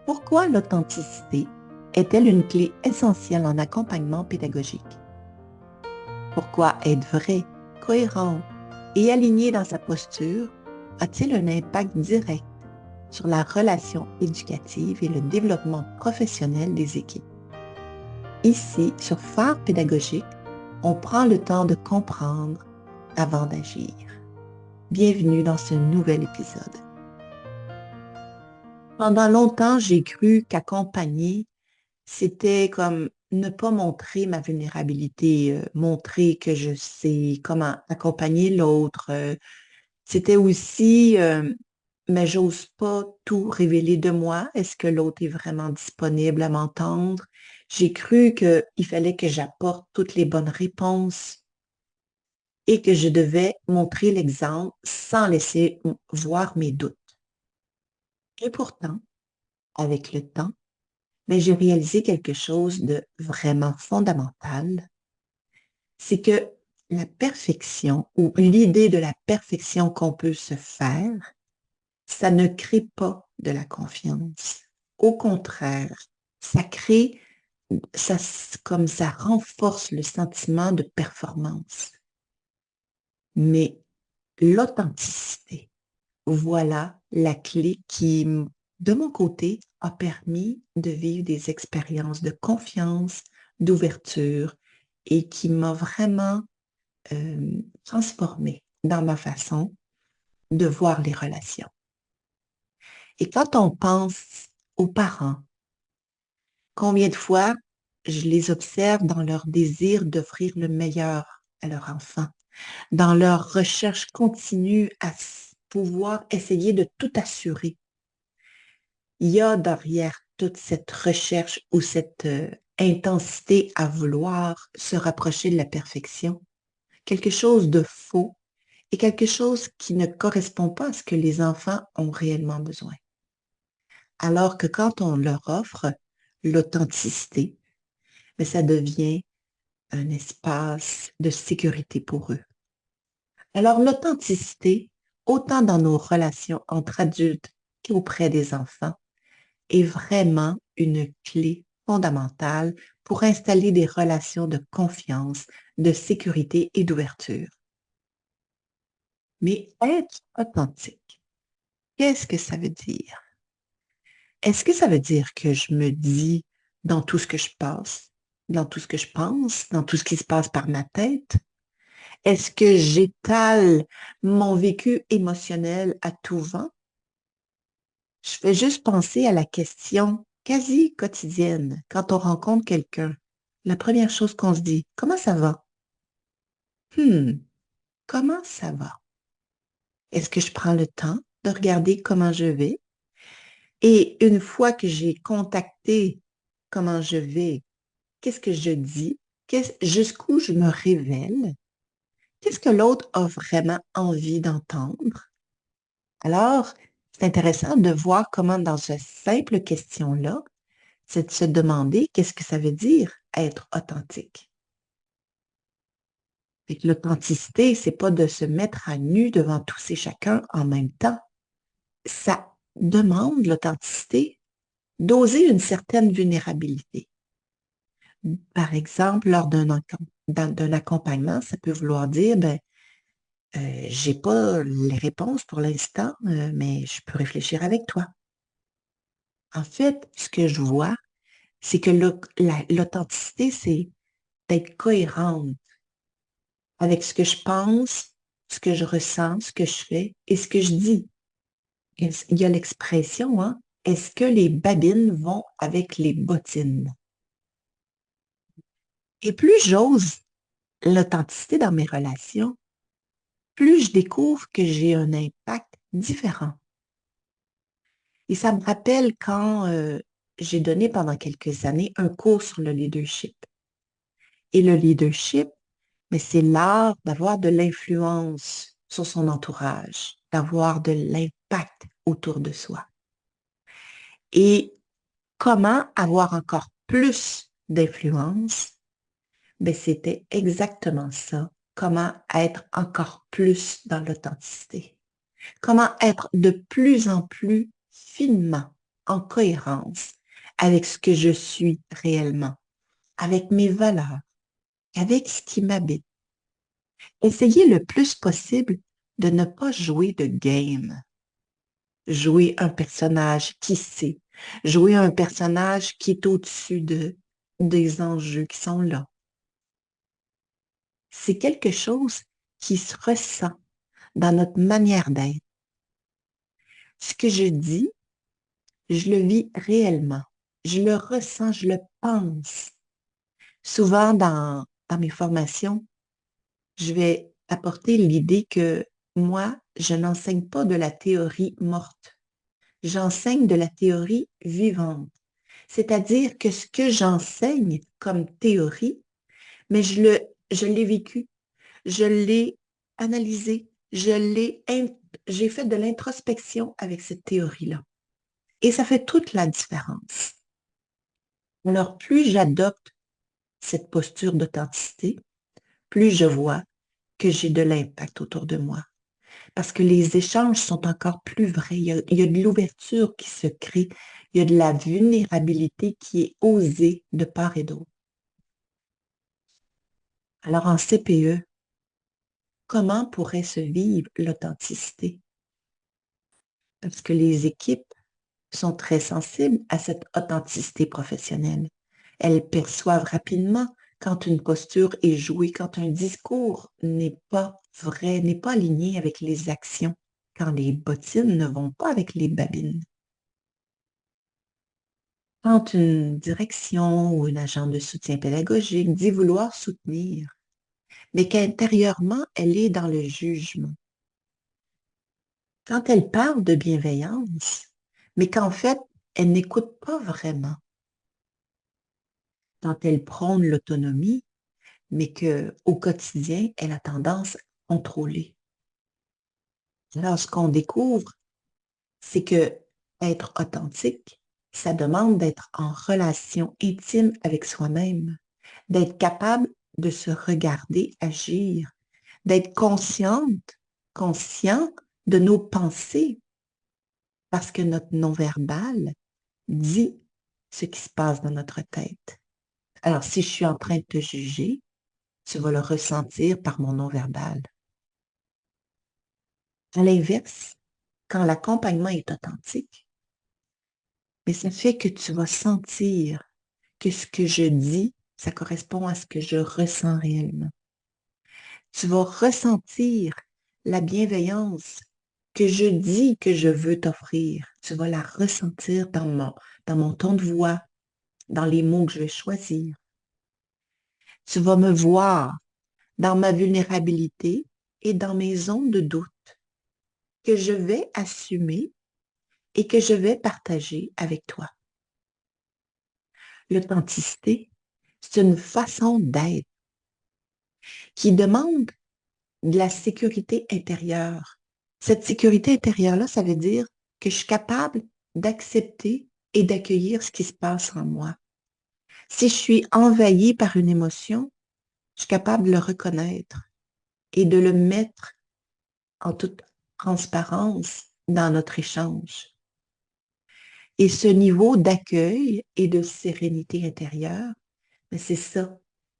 Pourquoi l'authenticité est-elle une clé essentielle en accompagnement pédagogique? Pourquoi être vrai, cohérent et aligné dans sa posture a-t-il un impact direct sur la relation éducative et le développement professionnel des équipes? Ici, sur Phare pédagogique, on prend le temps de comprendre avant d'agir. Bienvenue dans ce nouvel épisode. Pendant longtemps, j'ai cru qu'accompagner, c'était comme ne pas montrer ma vulnérabilité, montrer que je sais comment accompagner l'autre. C'était aussi, mais j'ose pas tout révéler de moi. Est-ce que l'autre est vraiment disponible à m'entendre? J'ai cru qu'il fallait que j'apporte toutes les bonnes réponses et que je devais montrer l'exemple sans laisser voir mes doutes. Et pourtant, avec le temps, mais j'ai réalisé quelque chose de vraiment fondamental, c'est que la perfection ou l'idée de la perfection qu'on peut se faire, ça ne crée pas de la confiance. Au contraire, ça crée, comme ça renforce le sentiment de performance. Mais l'authenticité, voilà la clé qui, de mon côté, a permis de vivre des expériences de confiance, d'ouverture et qui m'a vraiment transformée dans ma façon de voir les relations. Et quand on pense aux parents, combien de fois je les observe dans leur désir d'offrir le meilleur à leur enfant, dans leur recherche continue à pouvoir essayer de tout assurer. Il y a derrière toute cette recherche ou cette intensité à vouloir se rapprocher de la perfection, quelque chose de faux et quelque chose qui ne correspond pas à ce que les enfants ont réellement besoin. Alors que quand on leur offre l'authenticité, mais ça devient un espace de sécurité pour eux. Alors l'authenticité, autant dans nos relations entre adultes qu'auprès des enfants, est vraiment une clé fondamentale pour installer des relations de confiance, de sécurité et d'ouverture. Mais être authentique, qu'est-ce que ça veut dire? Est-ce que ça veut dire que je me dis dans tout ce que je passe, dans tout ce que je pense, dans tout ce qui se passe par ma tête? Est-ce que j'étale mon vécu émotionnel à tout vent? Je fais juste penser à la question quasi quotidienne quand on rencontre quelqu'un. La première chose qu'on se dit, comment ça va? Hmm, comment ça va? Est-ce que je prends le temps de regarder comment je vais? Et une fois que j'ai contacté comment je vais, qu'est-ce que je dis? Jusqu'où je me révèle? Qu'est-ce que l'autre a vraiment envie d'entendre? Alors, c'est intéressant de voir comment dans cette simple question-là, c'est de se demander qu'est-ce que ça veut dire être authentique. L'authenticité, c'est pas de se mettre à nu devant tous et chacun en même temps. Ça demande l'authenticité, d'oser une certaine vulnérabilité. Par exemple, lors d'un accompagnement, ça peut vouloir dire, ben, j'ai pas les réponses pour l'instant, mais je peux réfléchir avec toi. En fait, ce que je vois, c'est que l'authenticité, c'est d'être cohérente avec ce que je pense, ce que je ressens, ce que je fais et ce que je dis. Il y a l'expression, hein, est-ce que les babines vont avec les bottines? Et plus j'ose l'authenticité dans mes relations, plus je découvre que j'ai un impact différent. Et ça me rappelle quand j'ai donné pendant quelques années un cours sur le leadership. Et le leadership, mais c'est l'art d'avoir de l'influence sur son entourage, d'avoir de l'impact autour de soi. Et comment avoir encore plus d'influence? Ben, c'était exactement ça. Comment être encore plus dans l'authenticité? Comment être de plus en plus finement en cohérence avec ce que je suis réellement, avec mes valeurs, avec ce qui m'habite. Essayez le plus possible de ne pas jouer de game. Jouer un personnage qui sait, jouer un personnage qui est au-dessus des enjeux qui sont là. C'est quelque chose qui se ressent dans notre manière d'être. Ce que je dis, je le vis réellement. Je le ressens, je le pense. Souvent dans mes formations, je vais apporter l'idée que moi, je n'enseigne pas de la théorie morte. J'enseigne de la théorie vivante. C'est-à-dire que ce que j'enseigne comme théorie, mais je l'ai vécu, je l'ai analysé, j'ai fait de l'introspection avec cette théorie-là. Et ça fait toute la différence. Alors, plus j'adopte cette posture d'authenticité, plus je vois que j'ai de l'impact autour de moi. Parce que les échanges sont encore plus vrais. Il y a de l'ouverture qui se crée. Il y a de la vulnérabilité qui est osée de part et d'autre. Alors, en CPE, comment pourrait se vivre l'authenticité? Parce que les équipes sont très sensibles à cette authenticité professionnelle. Elles perçoivent rapidement quand une posture est jouée, quand un discours n'est pas vrai, n'est pas aligné avec les actions, quand les bottines ne vont pas avec les babines. Quand une direction ou un agent de soutien pédagogique dit vouloir soutenir, mais qu'intérieurement, elle est dans le jugement. Quand elle parle de bienveillance, mais qu'en fait, elle n'écoute pas vraiment. Quand elle prône l'autonomie, mais qu'au quotidien, elle a tendance à contrôler. Alors, ce qu'on découvre, c'est que être authentique, ça demande d'être en relation intime avec soi-même, d'être capable de se regarder agir, d'être conscient de nos pensées, parce que notre non-verbal dit ce qui se passe dans notre tête. Alors, si je suis en train de te juger, tu vas le ressentir par mon non-verbal. À l'inverse, quand l'accompagnement est authentique, mais ça fait que tu vas sentir que ce que je dis, ça correspond à ce que je ressens réellement. Tu vas ressentir la bienveillance que je dis que je veux t'offrir. Tu vas la ressentir dans mon ton de voix, dans les mots que je vais choisir. Tu vas me voir dans ma vulnérabilité et dans mes zones de doute que je vais assumer et que je vais partager avec toi. L'authenticité, c'est une façon d'être qui demande de la sécurité intérieure. Cette sécurité intérieure-là, ça veut dire que je suis capable d'accepter et d'accueillir ce qui se passe en moi. Si je suis envahie par une émotion, je suis capable de le reconnaître et de le mettre en toute transparence dans notre échange. Et ce niveau d'accueil et de sérénité intérieure, mais c'est ça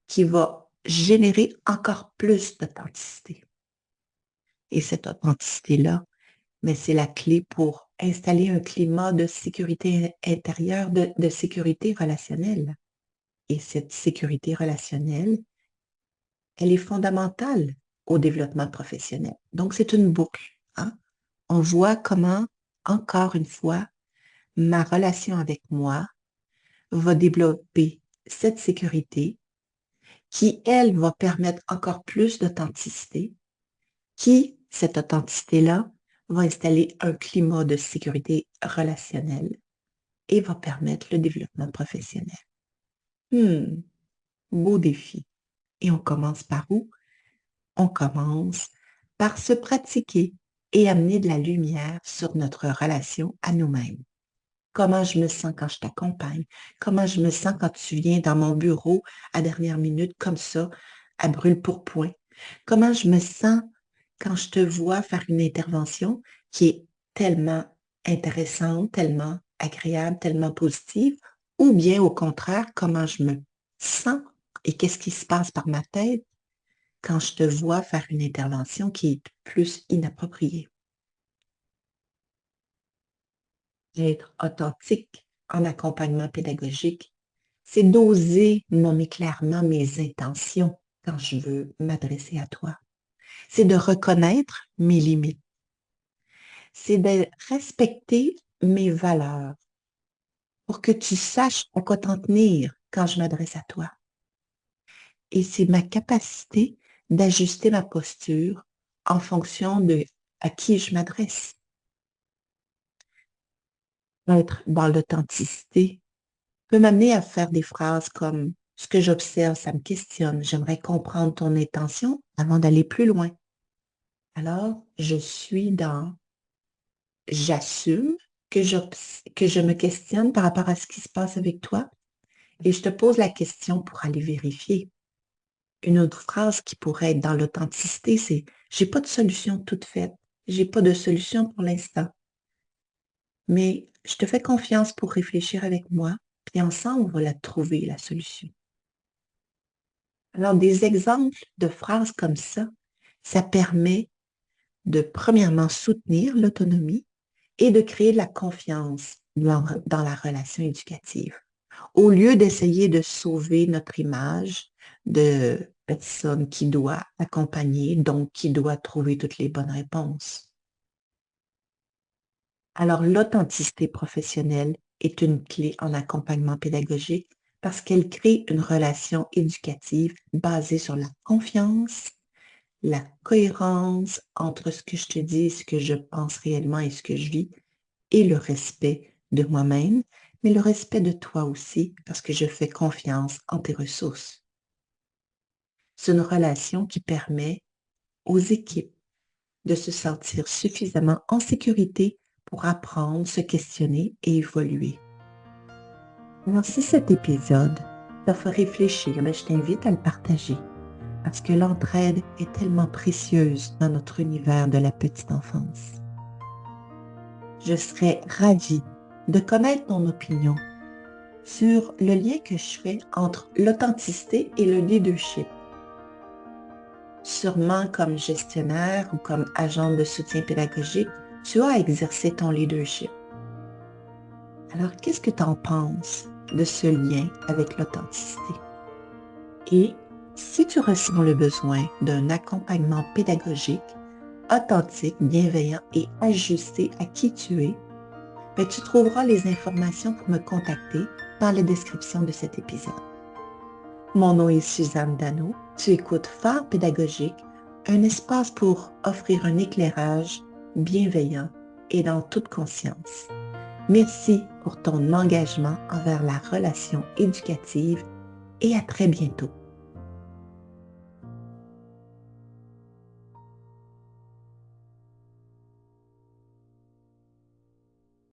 qui va générer encore plus d'authenticité. Et cette authenticité-là, mais c'est la clé pour installer un climat de sécurité intérieure, de sécurité relationnelle. Et cette sécurité relationnelle, elle est fondamentale au développement professionnel. Donc, c'est une boucle. Hein? On voit comment, encore une fois, ma relation avec moi va développer cette sécurité qui, elle, va permettre encore plus d'authenticité, qui, cette authenticité-là, va installer un climat de sécurité relationnelle et va permettre le développement professionnel. Beau défi. Et on commence par où? On commence par se pratiquer et amener de la lumière sur notre relation à nous-mêmes. Comment je me sens quand je t'accompagne? Comment je me sens quand tu viens dans mon bureau à dernière minute comme ça, à brûle-pourpoint? Comment je me sens quand je te vois faire une intervention qui est tellement intéressante, tellement agréable, tellement positive, ou bien au contraire, comment je me sens et qu'est-ce qui se passe par ma tête quand je te vois faire une intervention qui est plus inappropriée. Être authentique en accompagnement pédagogique, c'est d'oser nommer clairement mes intentions quand je veux m'adresser à toi. C'est de reconnaître mes limites. C'est de respecter mes valeurs pour que tu saches à quoi t'en tenir quand je m'adresse à toi. Et c'est ma capacité d'ajuster ma posture en fonction de à qui je m'adresse. Être dans l'authenticité peut m'amener à faire des phrases comme ce que j'observe, ça me questionne, j'aimerais comprendre ton intention avant d'aller plus loin. Alors, j'assume que je me questionne par rapport à ce qui se passe avec toi et je te pose la question pour aller vérifier. Une autre phrase qui pourrait être dans l'authenticité, c'est j'ai pas de solution toute faite, j'ai pas de solution pour l'instant, mais je te fais confiance pour réfléchir avec moi, puis ensemble, on va la trouver, la solution. Alors, des exemples de phrases comme ça permet de, premièrement, soutenir l'autonomie et de créer de la confiance dans la relation éducative. Au lieu d'essayer de sauver notre image de personne qui doit accompagner, donc qui doit trouver toutes les bonnes réponses. Alors, l'authenticité professionnelle est une clé en accompagnement pédagogique parce qu'elle crée une relation éducative basée sur la confiance, la cohérence entre ce que je te dis, ce que je pense réellement et ce que je vis, et le respect de moi-même, mais le respect de toi aussi, parce que je fais confiance en tes ressources. C'est une relation qui permet aux équipes de se sentir suffisamment en sécurité pour apprendre, se questionner et évoluer. Alors, si cet épisode te fait réfléchir, je t'invite à le partager parce que l'entraide est tellement précieuse dans notre univers de la petite enfance. Je serais ravie de connaître ton opinion sur le lien que je fais entre l'authenticité et le leadership. Sûrement comme gestionnaire ou comme agent de soutien pédagogique, tu as exercé ton leadership. Alors, qu'est-ce que tu en penses de ce lien avec l'authenticité? Et si tu ressens le besoin d'un accompagnement pédagogique, authentique, bienveillant et ajusté à qui tu es, tu trouveras les informations pour me contacter dans la description de cet épisode. Mon nom est Suzanne Dano. Tu écoutes Phare pédagogique, un espace pour offrir un éclairage bienveillant et dans toute conscience. Merci pour ton engagement envers la relation éducative et à très bientôt.